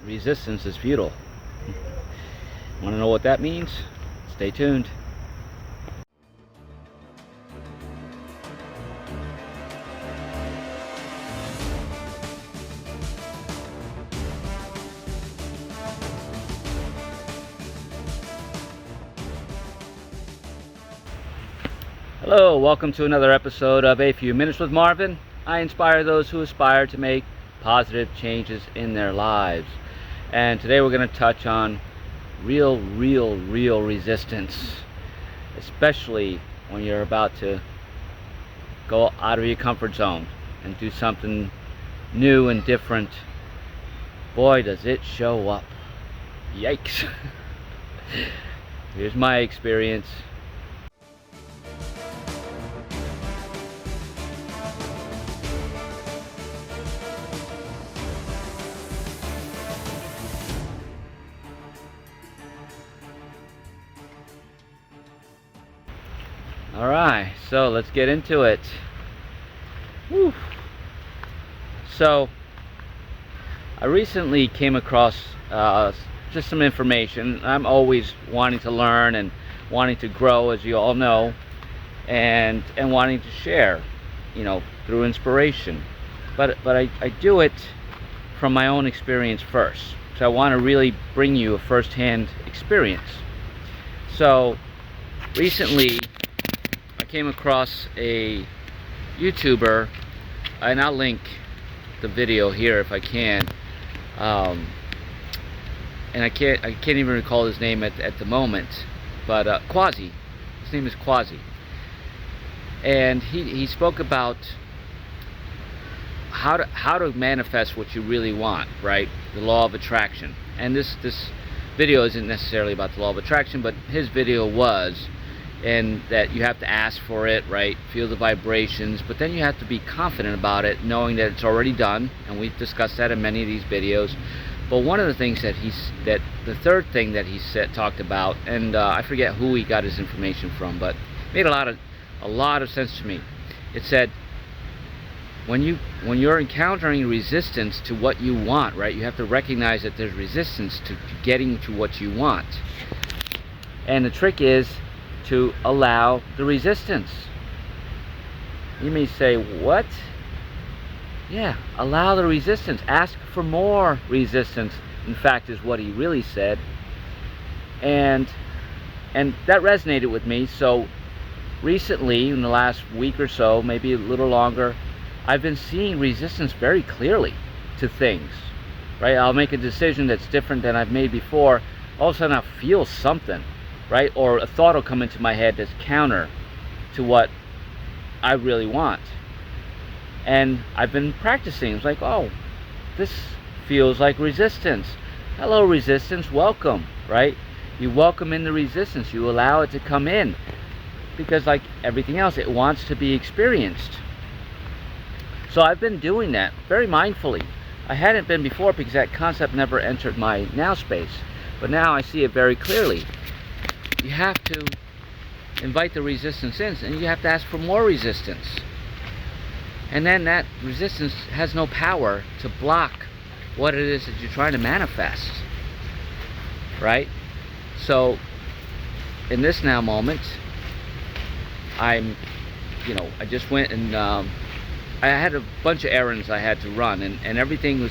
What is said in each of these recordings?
resistance is futile. Want to know what that means? Stay tuned. Hello, welcome to another episode of A Few Minutes with Marvin. I inspire those who aspire to make positive changes in their lives. And today we're going to touch on real resistance, especially when you're about to go out of your comfort zone and do something new and different. Boy, does it show up. Yikes. Here's my experience. Alright, so let's get into it. Whew. So, I recently came across just some information. I'm always wanting to learn and wanting to grow, as you all know, and wanting to share, through inspiration. But I do it from my own experience first. So I want to really bring you a first-hand experience. So, recently I came across a YouTuber, and I'll link the video here if I can, and I can't even recall his name at the moment, but Quazi, his name is Quazi, and he spoke about how to manifest what you really want, right? The law of attraction. And this video isn't necessarily about the law of attraction, but his video was. And that you have to ask for it, right? Feel the vibrations, but then you have to be confident about it, knowing that it's already done. And we've discussed that in many of these videos. But one of the things that the third thing that he talked about, and I forget who he got his information from, but it made a lot of sense to me. It said, when you're encountering resistance to what you want, right? You have to recognize that there's resistance to getting to what you want. And the trick is to allow the resistance. You may say, what? Yeah, allow the resistance. Ask for more resistance, in fact, is what he really said. And that resonated with me. So recently, in the last week or so, maybe a little longer, I've been seeing resistance very clearly to things, right? I'll make a decision that's different than I've made before. All of a sudden, I'll feel something, right? Or a thought will come into my head that's counter to what I really want. And I've been practicing. It's like, oh, this feels like resistance. Hello, resistance, welcome, right? You welcome in the resistance. You allow it to come in. Because like everything else, it wants to be experienced. So I've been doing that very mindfully. I hadn't been before because that concept never entered my now space. But now I see it very clearly. You have to invite the resistance in, and you have to ask for more resistance. And then that resistance has no power to block what it is that you're trying to manifest. Right? So, in this now moment, I just went and I had a bunch of errands I had to run, and everything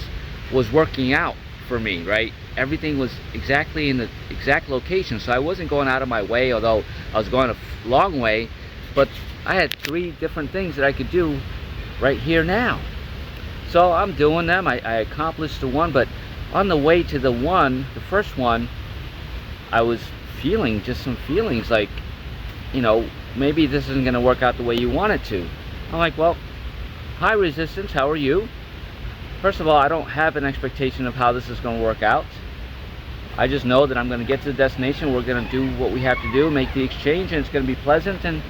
was working out for me, right? Everything was exactly in the exact location, so I wasn't going out of my way, although I was going a long way, but I had 3 different things that I could do right here now. So I'm doing them. I accomplished the one, but on the way to the first one, I was feeling just some feelings like, maybe this isn't going to work out the way you want it to. I'm like, well, hi resistance, how are you? First of all, I don't have an expectation of how this is going to work out. I just know that I'm going to get to the destination, we're going to do what we have to do, make the exchange, and it's going to be pleasant and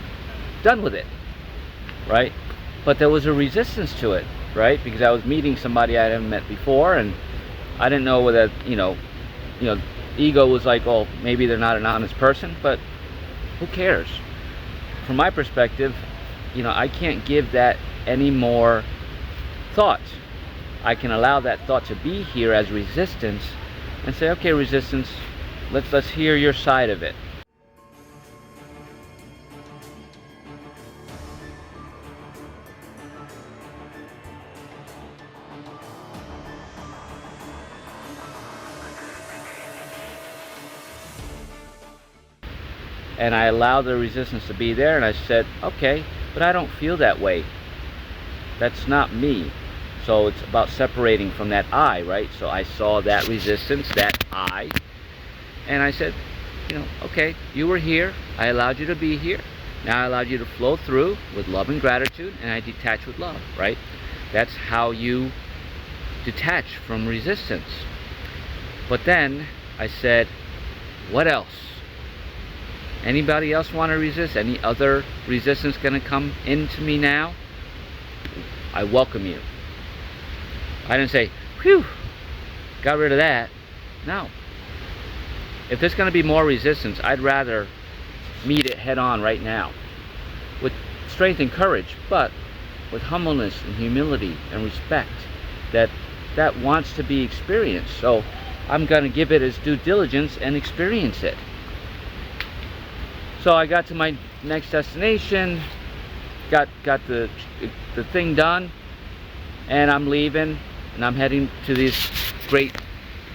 done with it, right? But there was a resistance to it, right? Because I was meeting somebody I hadn't met before, and I didn't know whether, ego was like, oh, maybe they're not an honest person, but who cares? From my perspective, I can't give that any more thought. I can allow that thought to be here as resistance and say, okay, resistance, let's hear your side of it. And I allowed the resistance to be there, and I said, okay, but I don't feel that way. That's not me. So it's about separating from that I, right? So I saw that resistance, that I, and I said, you know, okay, you were here, I allowed you to be here, now I allowed you to flow through with love and gratitude, and I detach with love, right? That's how you detach from resistance. But then I said, what else? Anybody else want to resist? Any other resistance going to come into me now? I welcome you. I didn't say, whew, got rid of that. No. If there's going to be more resistance, I'd rather meet it head on right now. With strength and courage, but with humbleness and humility and respect that wants to be experienced. So I'm going to give it its due diligence and experience it. So I got to my next destination, got the thing done, and I'm leaving, and I'm heading to these great,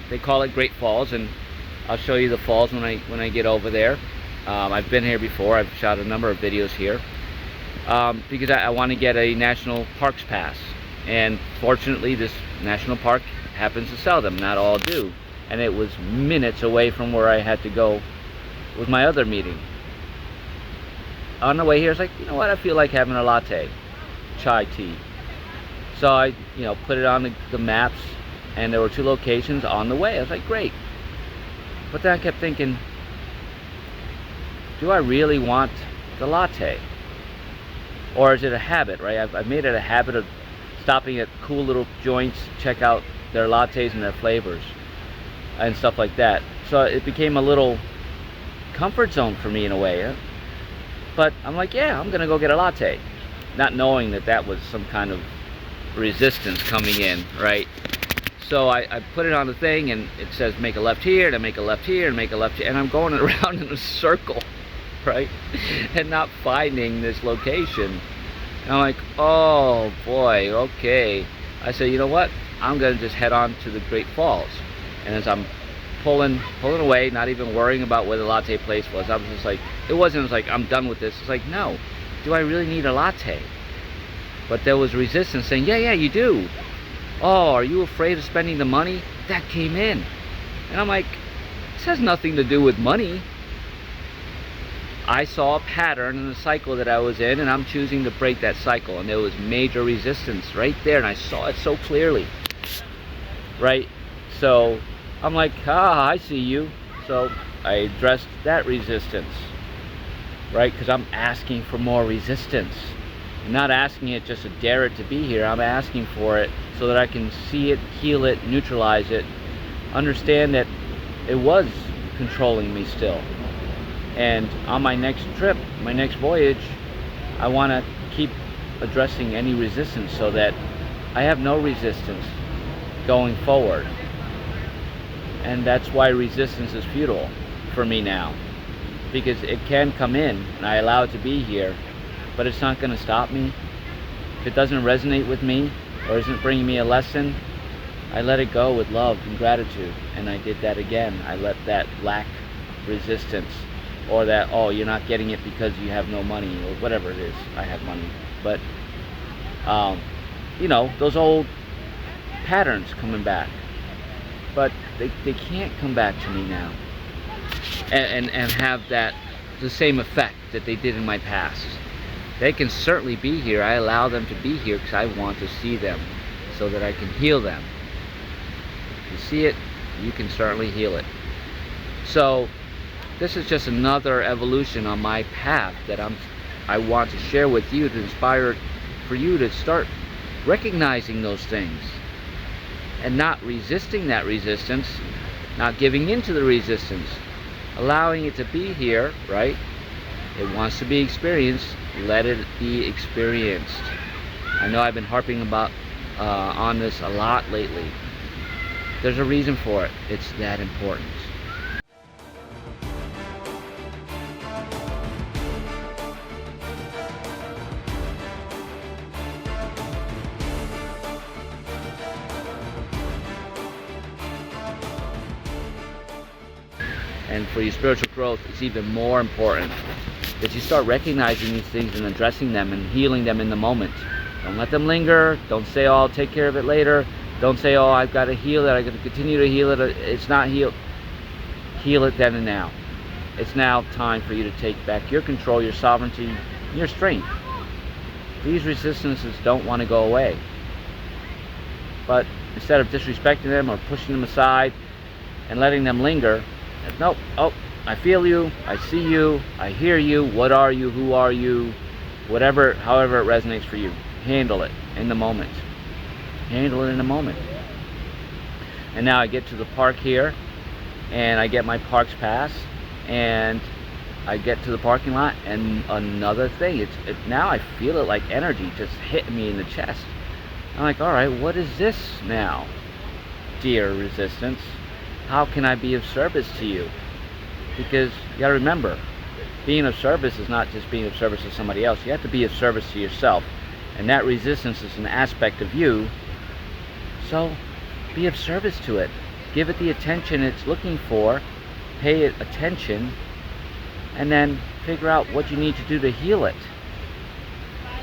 they call it Great Falls, and I'll show you the falls when I get over there. I've been here before. I've shot a number of videos here because I want to get a national parks pass, and fortunately this national park happens to sell them. Not all do, and it was minutes away from where I had to go with my other meeting. On the way here, I was like, you know what, I feel like having a latte, chai tea. So I, you know, put it on the maps, and there were 2 locations on the way. I was like, great. But then I kept thinking, do I really want the latte? Or is it a habit, right? I've made it a habit of stopping at cool little joints, check out their lattes and their flavors and stuff like that. So it became a little comfort zone for me in a way. But I'm like, yeah, I'm gonna go get a latte, not knowing that was some kind of resistance coming in, right? So I put it on the thing, and it says make a left here, and make a left here, and make a left here, and I'm going around in a circle, right? And not finding this location. And I'm like, oh boy, okay. I said, you know what? I'm gonna just head on to the Great Falls. And as I'm pulling away, not even worrying about where the latte place was, I was just like, it wasn't like I'm done with this. It's like, no, do I really need a latte? But there was resistance saying, yeah, you do. Oh, are you afraid of spending the money? That came in. And I'm like, this has nothing to do with money. I saw a pattern in the cycle that I was in, and I'm choosing to break that cycle. And there was major resistance right there, and I saw it so clearly. Right? So I'm like, I see you. So I addressed that resistance. Right? Because I'm asking for more resistance. I'm not asking it just to dare it to be here. I'm asking for it so that I can see it, heal it, neutralize it, understand that it was controlling me still. And on my next trip, my next voyage, I want to keep addressing any resistance so that I have no resistance going forward. And that's why resistance is futile for me now, because it can come in and I allow it to be here, but it's not going to stop me. If it doesn't resonate with me or isn't bringing me a lesson, I let it go with love and gratitude. And I did that again. I let that lack resistance, or that, oh, you're not getting it because you have no money, or whatever it is. I have money, but you know, those old patterns coming back, but they can't come back to me now and have that the same effect that they did in my past. They can certainly be here. I allow them to be here because I want to see them so that I can heal them. If you see it, you can certainly heal it. So this is just another evolution on my path that I want to share with you, to inspire for you to start recognizing those things and not resisting that resistance, not giving into the resistance, allowing it to be here, right? It wants to be experienced. Let it be experienced. I know I've been harping about on this a lot lately. There's a reason for it. It's that important. And for your spiritual growth, it's even more important that you start recognizing these things and addressing them and healing them in the moment. Don't let them linger. Don't say, oh, I'll take care of it later. Don't say, oh, I've got to heal it. I've got to continue to heal it. It's not healed. Heal it then and now. It's now time for you to take back your control, your sovereignty, your strength. These resistances don't want to go away. But instead of disrespecting them or pushing them aside and letting them linger, nope, oh, I feel you, I see you, I hear you, what are you, who are you, whatever, however it resonates for you. Handle it in the moment. Handle it in the moment. And now I get to the park here, and I get my parks pass, and I get to the parking lot, and another thing, now I feel it like energy just hitting me in the chest. I'm like, all right, what is this now, dear resistance? How can I be of service to you? Because you gotta remember, being of service is not just being of service to somebody else. You have to be of service to yourself. And that resistance is an aspect of you. So be of service to it. Give it the attention it's looking for. Pay it attention. And then figure out what you need to do to heal it.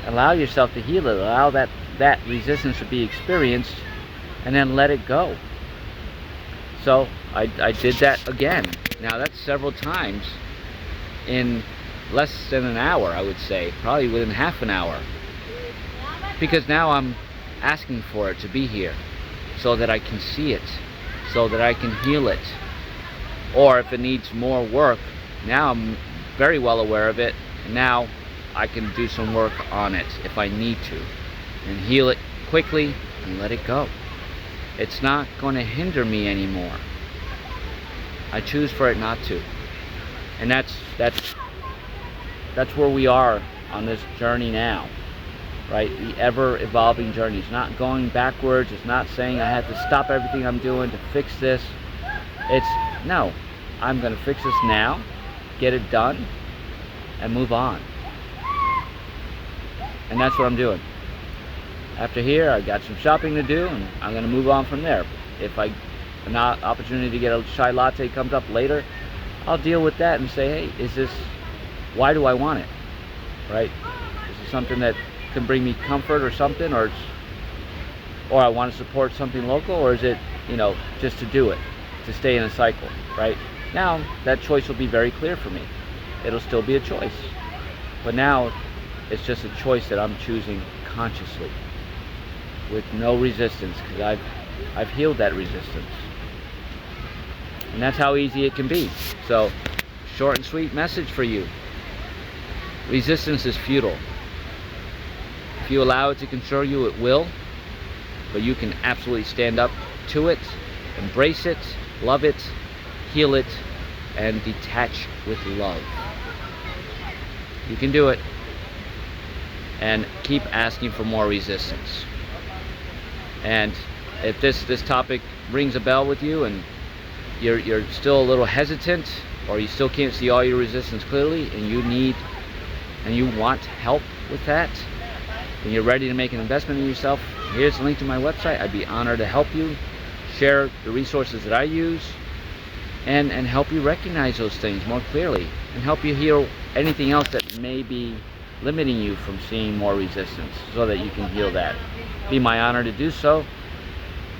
Allow yourself to heal it. Allow that resistance to be experienced. And then let it go. So I did that again. Now that's several times in less than an hour, I would say, probably within half an hour, because now I'm asking for it to be here so that I can see it, so that I can heal it. Or if it needs more work, now I'm very well aware of it, and now I can do some work on it if I need to, and heal it quickly and let it go. It's not going to hinder me anymore. I choose for it not to. And that's where we are on this journey now, right? The ever-evolving journey. It's not going backwards. It's not saying I have to stop everything I'm doing to fix this. It's, no, I'm going to fix this now, get it done, and move on. And that's what I'm doing. After here, I got some shopping to do, and I'm going to move on from there. If an opportunity to get a chai latte comes up later, I'll deal with that and say, hey, why do I want it, right? Is it something that can bring me comfort or something, or I want to support something local, or is it, just to do it, to stay in a cycle, right? Now, that choice will be very clear for me. It'll still be a choice, but now it's just a choice that I'm choosing consciously, with no resistance, because I've healed that resistance. And that's how easy it can be. So, short and sweet message for you. Resistance is futile. If you allow it to control you, it will. But you can absolutely stand up to it, embrace it, love it, heal it, and detach with love. You can do it. And keep asking for more resistance. And if this topic rings a bell with you, and you're still a little hesitant, or you still can't see all your resistance clearly, and you want help with that, and you're ready to make an investment in yourself, here's the link to my website. I'd be honored to help you, share the resources that I use, and help you recognize those things more clearly, and help you heal anything else that may be limiting you from seeing more resistance, so that you can heal that. Be my honor to do so.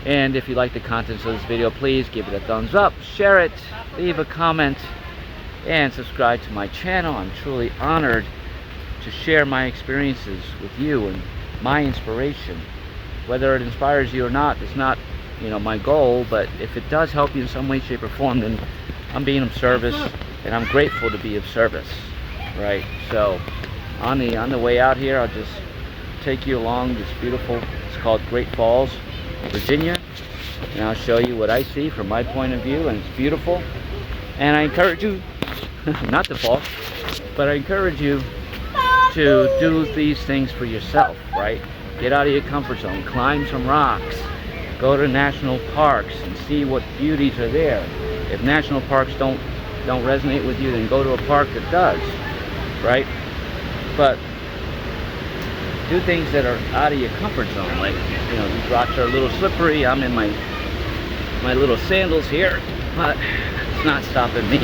And if you like the contents of this video, please give it a thumbs up, share it, leave a comment, and subscribe to my channel. I'm truly honored to share my experiences with you and my inspiration. Whether it inspires you or not, it's not, my goal, but if it does help you in some way, shape, or form, then I'm being of service, and I'm grateful to be of service, right? So on the way out here, I'll just take you along this beautiful, it's called Great Falls, Virginia, and I'll show you what I see from my point of view, and it's beautiful. And I encourage you not to fall, but I encourage you to do these things for yourself, right? Get out of your comfort zone. Climb some rocks. Go to national parks and see what beauties are there. If national parks don't resonate with you, then go to a park that does, right? But do things that are out of your comfort zone. Like, you know, these rocks are a little slippery. I'm in my little sandals here, but it's not stopping me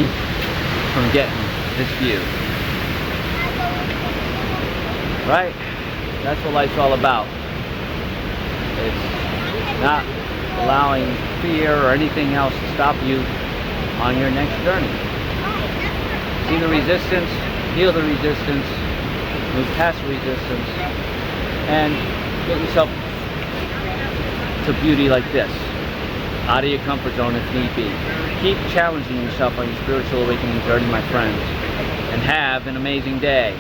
from getting this view. Right? That's what life's all about. It's not allowing fear or anything else to stop you on your next journey. See the resistance, heal the resistance, move past the resistance, and get yourself to beauty like this, out of your comfort zone if need be. Keep challenging yourself on your spiritual awakening journey, my friends, and have an amazing day.